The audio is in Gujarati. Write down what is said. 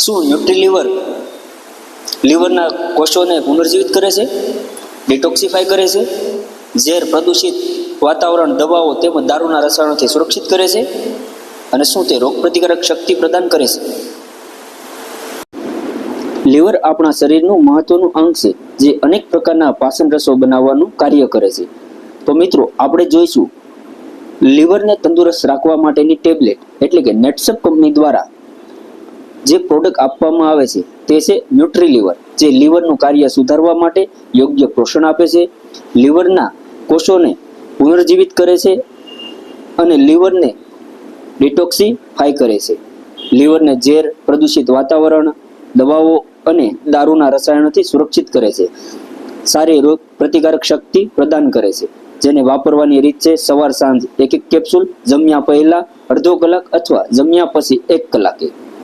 શું ન્યુટ્રીલિવર લીવરના કોષોને પુનર્જીવિત કરે છે, ડિટોક્સિફાય કરે છે, ઝેર, પ્રદૂષિત વાતાવરણ, દવાઓ તેમજ દારૂના રસાયણોથી સુરક્ષિત કરે છે, અને શું તે રોગપ્રતિકારક શક્તિ પ્રદાન કરે છે? લીવર આપણા શરીરનું મહત્વનું અંગ છે, જે અનેક પ્રકારના પાચન રસો બનાવવાનું કાર્ય કરે છે. તો મિત્રો, આપણે જોઈશું લીવરને તંદુરસ્ત રાખવા માટેની ટેબ્લેટ એટલે કે નેટસપ કંપની દ્વારા જે પ્રોડક્ટ આપવામાં આવે છે તે છે ન્યુટ્રીલિવર, જે લીવરનું કાર્ય સુધારવા માટે યોગ્ય પોષણ આપે છે, લીવરના કોષોને પુનર્જીવિત કરે છે અને લીવરને ડિટોક્સિફાય કરે છે, લીવરને ઝેર, પ્રદૂષિત વાતાવરણ, દવાઓ અને દારૂના રસાયણોથી સુરક્ષિત કરે છે, સારી રોગ પ્રતિકારક શક્તિ પ્રદાન કરે છે. જેને વાપરવાની રીત છે સવાર સાંજ 1-1 કેપ્સ્યુલ, જમ્યા પહેલા અડધો કલાક અથવા જમ્યા પછી 1 કલાકે.